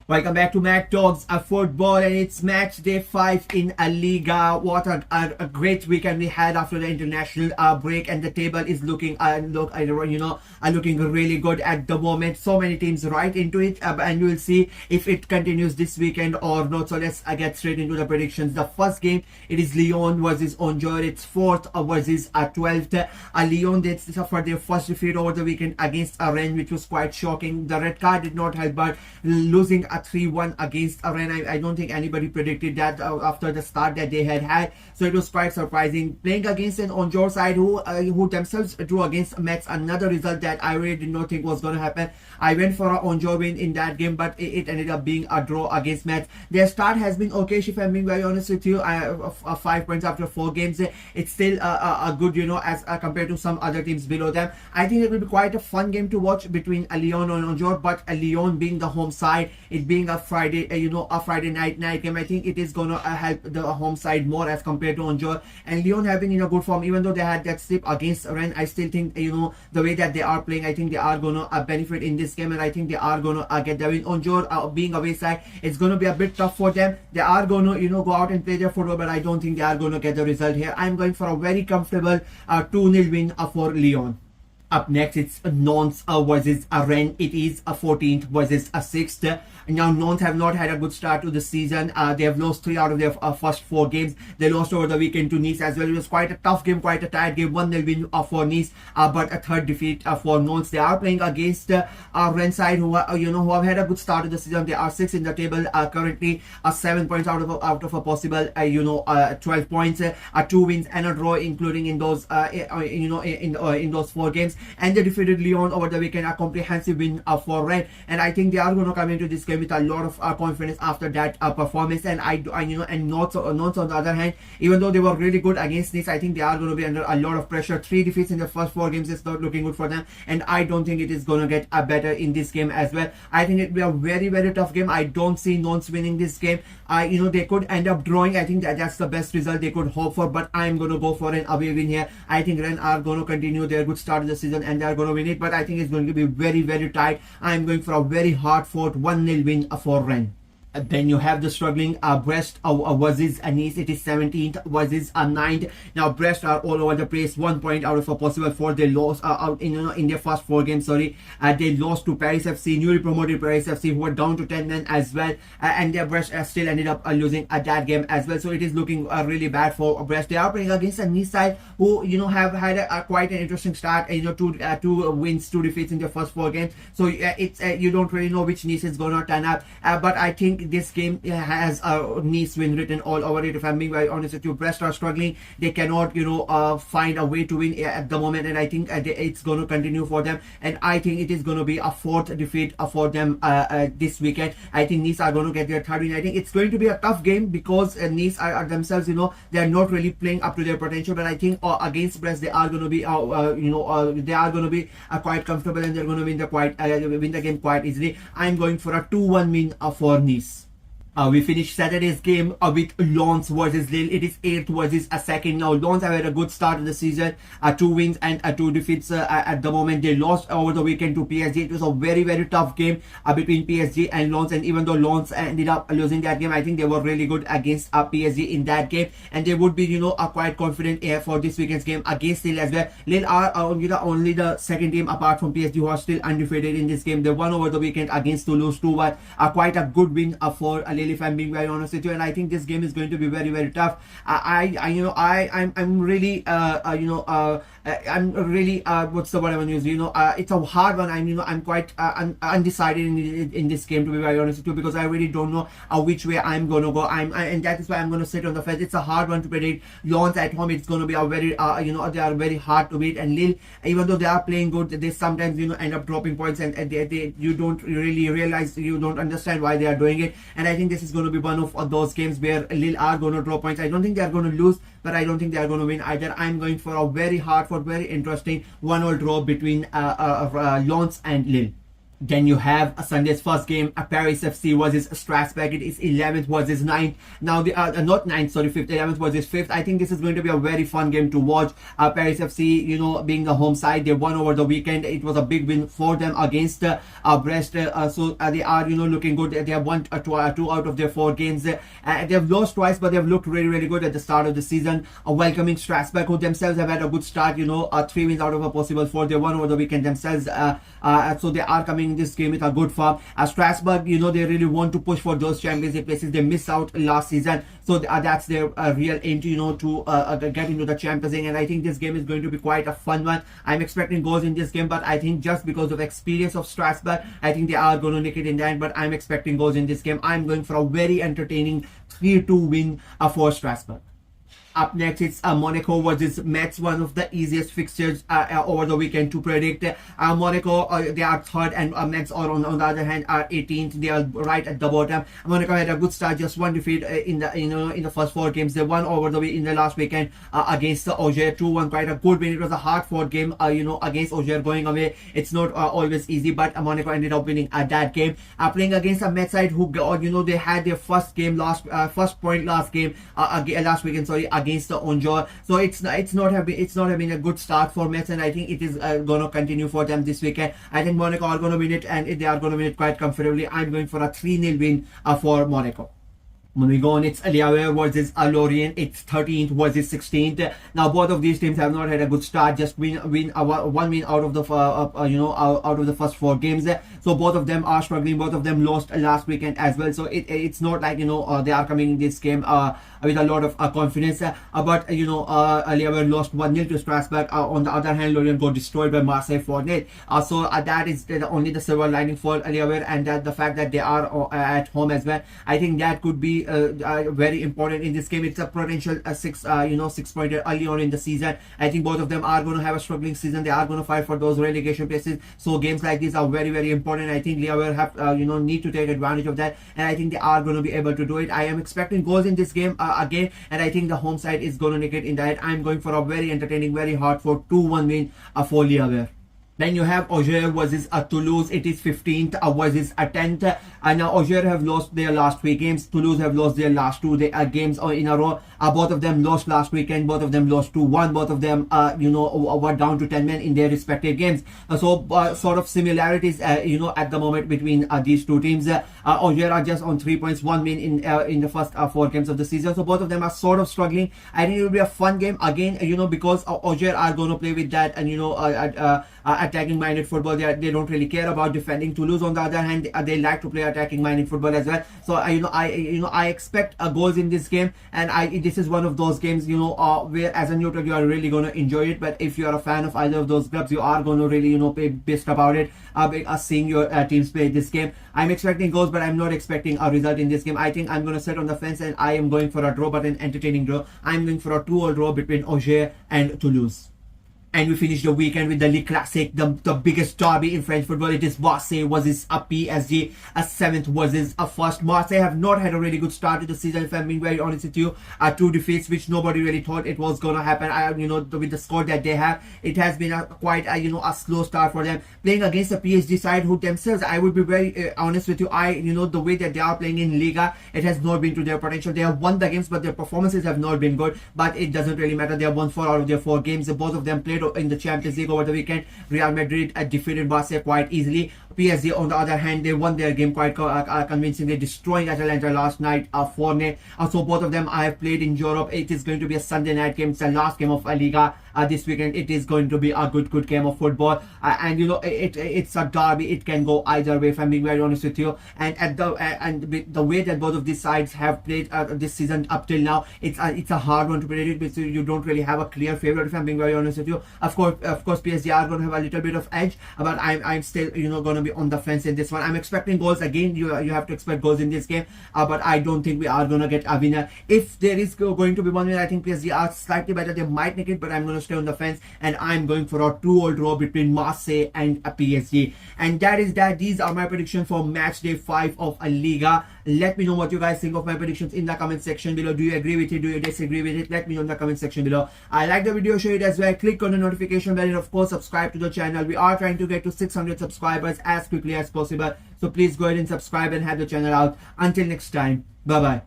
Welcome back to Mac Talks Football, and it's match day 5 in a Liga. What a great weekend we had after the international break, and the table is looking looking really good at the moment. So many teams right into it, and we'll see if it continues this weekend or not. So let's get straight into the predictions. The first game, it is Lyon versus Angers. It's 4th versus 12th. Lyon did suffer their first defeat over the weekend against Rennes, which was quite shocking. The red card did not help, but losing a 3-1 against Rennes, I don't think anybody predicted that after the start that they had. So it was quite surprising. Playing against an Angers side who themselves drew against Metz, another result that I really did not think was going to happen. I went for an Angers win in that game, but it ended up being a draw against Metz. Their start has been okay, if I'm being very honest with you. 5 points after 4 games. It's still a good, as compared to some other teams below them. I think it will be quite a fun game to watch between Lyon and Angers, but Lyon being the home side, it being a Friday, a Friday night game, I think it is gonna help the home side more as compared to Angers. And Lyon have been in a good form, even though they had that slip against Rennes. I still think the way that they are playing, I think they are gonna benefit in this game, and I think they are gonna get the win. Angers being away side, it's gonna be a bit tough for them. They are gonna go out and play their football, but I don't think they are gonna get the result here. I'm going for a very comfortable 2-0 win for Lyon. Up next, it's Nantes versus Rennes. It is a 14th versus a 6th. Now, Nantes have not had a good start to the season. They have lost 3 out of their first 4 games. They lost over the weekend to Nice as well. It was quite a tough game, quite a tight game. 1-0 win for Nice, but a 3rd defeat for Nantes. They are playing against Rennes side, who have had a good start to the season. They are 6th in the table currently, 7 points out of a possible 12 points. 2 wins and a draw, including in those in those 4 games. And they defeated Lyon over the weekend, a comprehensive win for Rennes. And I think they are going to come into this game with a lot of confidence after that performance. And Nantes on the other hand, even though they were really good against Nice, I think they are going to be under a lot of pressure. 3 defeats in the first 4 games is not looking good for them, and I don't think it is going to get better in this game as well. I think it will be a very, very tough game. I don't see Nantes winning this game. They could end up drawing. I think that's the best result they could hope for, but I'm going to go for an away win here. I think Rennes are going to continue their good start of the season and they are going to win it, but I think it's going to be very, very tight. I'm going for a very hard fought 1-0 win for Rennes. Then you have the struggling Brest versus Nice. It is 17th versus 9th. Now Brest are all over the place. 1 point out of a possible 4. They lost out in their first 4 games. They lost to Paris FC, newly promoted Paris FC, who were down to 10 men as well. And their Brest still ended up losing that game as well. So it is looking really bad for Brest. They are playing against a Nice side who have had quite an interesting start. 2 wins, 2 defeats in their first 4 games. So it's you don't really know which Nice is gonna turn up. But I think this game has a Nice win written all over it. If I'm being very honest with you, Brest are struggling. They cannot find a way to win at the moment, and I think it's going to continue for them. And I think it is going to be a 4th defeat for them this weekend. I think Nice are going to get their 3rd win. I think it's going to be a tough game because Nice are themselves, they are not really playing up to their potential. But I think against Brest they are going to be they are going to be quite comfortable, and they're going to win the game quite easily. I'm going for a 2-1 win for Nice. We finished Saturday's game with Lens versus Lille. It is 8th versus a 2nd. Now, Lens have had a good start to the season. 2 wins and 2 defeats at the moment. They lost over the weekend to PSG. It was a very, very tough game between PSG and Lens. And even though Lens ended up losing that game, I think they were really good against PSG in that game. And they would be, quite confident for this weekend's game against Lille as well. Lille are only the 2nd team apart from PSG who are still undefeated in this game. They won over the weekend against Toulouse 2-1. Quite a good win for Lille, if I'm being very honest with you, and I think this game is going to be very, very tough. I'm really what's the word I want to use? It's a hard one. I'm quite undecided in this game, to be very honest with you, because I really don't know which way I'm gonna go. And that is why I'm gonna sit on the fence. It's a hard one to predict. Lens at home, it's gonna be a very they are very hard to beat, and Lille, even though they are playing good, they sometimes end up dropping points, and you don't really realize, you don't understand why they are doing it. And I think this is going to be one of those games where Lille are going to drop points. I don't think they are going to lose, but I don't think they are going to win either. I'm going for a very hard fought, very interesting 1-1 draw between Lens and Lille. Then you have Sunday's first game, Paris FC versus Strasbourg. It is 11th versus 9th. Now the not 9th, sorry, 5th, 11th versus 5th. I think this is going to be a very fun game to watch. Paris FC, being the home side, they won over the weekend. It was a big win for them against Brest. So they are looking good. They have won two out of their 4 games. They have lost twice, but they have looked really, really good at the start of the season. Welcoming Strasbourg, who themselves have had a good start. 3 wins out of a possible 4. They won over the weekend themselves. So they are coming in this game with a good form. Strasbourg, they really want to push for those championship places. They missed out last season, so that's their real aim to get into the Champions League. And I think this game is going to be quite a fun one. I'm expecting goals in this game, but I think just because of experience of Strasbourg, I think they are going to nick it in the end. But I'm expecting goals in this game. I'm going for a very entertaining 3-2 win for Strasbourg. Up next, it's Monaco versus Metz, one of the easiest fixtures over the weekend to predict. Monaco, they are third, and Metz are on the other hand are 18th. They are right at the bottom. Monaco had a good start, just one defeat in the first 4 games. They won over in the last weekend against Auxerre 2-1, quite a good win. It was a hard-fought game, against Auxerre going away. It's not always easy, but Monaco ended up winning that game. Playing against a Metz side who, they had their first point last weekend, sorry, against the Onjor. So it's not having a good start for Metz, and I think it is going to continue for them this weekend. I think Monaco are going to win it, and they are going to win it quite comfortably. I'm going for a 3-0 win for Monaco. Moving on, it's Ligue versus Lorient. It's 13th versus 16th. Now both of these teams have not had a good start. Just one win out of the out of the first 4 games. So both of them are struggling. Both of them lost last weekend as well. So it's not like they are coming in this game with a lot of confidence. But Ligue lost 1-0 to Strasbourg. On the other hand, Lorient got destroyed by Marseille 4-0. So that is only the silver lining for Ligue, and the fact that they are at home as well. I think that could be very important in this game. It's a potential 6-pointer early on in the season. I think both of them are going to have a struggling season. They are going to fight for those relegation places. So games like these are very, very important. I think Ligue have need to take advantage of that, and I think they are going to be able to do it. I am expecting goals in this game again, and I think the home side is going to nick it in that. I'm going for a very entertaining, very hard for 2-1 win for Ligue. Then you have Auxerre versus Toulouse. It is 15th versus 10th. And now Auxerre have lost their last 3 games. Toulouse have lost their last 2 games in a row. Both of them lost last weekend. Both of them lost 2-1. Both of them, were down to 10 men in their respective games. So sort of similarities, at the moment between these 2 teams. Auxerre are just on 3 points, 1 win in the first 4 games of the season. So both of them are sort of struggling. I think it will be a fun game again, because Auxerre are going to play with that, and attacking minded football. They don't really care about defending. Toulouse on the other hand, they like to play attacking minded football as well. So I expect goals in this game, and this is one of those games where as a neutral you are really going to enjoy it. But if you are a fan of either of those clubs, you are going to really be pissed about it, seeing your teams play this game. I'm expecting goals, but I'm not expecting a result in this game. I think I'm going to sit on the fence, and I am going for a draw, but an entertaining draw. I'm going for a 2-2 draw between Auxerre and Toulouse. And we finish the weekend with the Ligue Classic, the biggest derby in French football. It is Marseille versus a PSG, a 7th versus a 1st. Marseille have not had a really good start to the season, if I'm being very honest with you. 2 defeats, which nobody really thought it was going to happen. With the score that they have, it has been quite a slow start for them. Playing against the PSG side, who themselves, I would be very honest with you, the way that they are playing in Liga, it has not been to their potential. They have won the games, but their performances have not been good. But it doesn't really matter. They have won 4 out of their 4 games. Both of them played in the Champions League over the weekend. Real Madrid defeated Barca quite easily. PSG on the other hand, they won their game quite convincingly, destroying Atalanta last night 4-0. So both of them have played in Europe. It is going to be a Sunday night game. It's the last game of Liga this weekend. It is going to be a good game of football, and it's a derby. It can go either way, if I'm being very honest with you. And the way that both of these sides have played this season up till now, it's a hard one to predict, because you don't really have a clear favorite, if I'm being very honest with you. Of course PSG are going to have a little bit of edge, but I'm still going to be on the fence in this one. I'm expecting goals again. You have to expect goals in this game, but I don't think we are going to get a winner. If there is going to be one winner, I think PSG are slightly better. They might make it, but I'm going to stay on the fence, and I'm going for a 2-all draw between Marseille and PSG. And that is that. These are my predictions for match day 5 of a Liga. Let me know what you guys think of my predictions in the comment section below. Do you agree with it? Do you disagree with it? Let me know in the comment section below. I like the video, share it as well. Click on the notification bell and of course subscribe to the channel. We are trying to get to 600 subscribers as quickly as possible. So please go ahead and subscribe and help the channel out. Until next time, bye bye.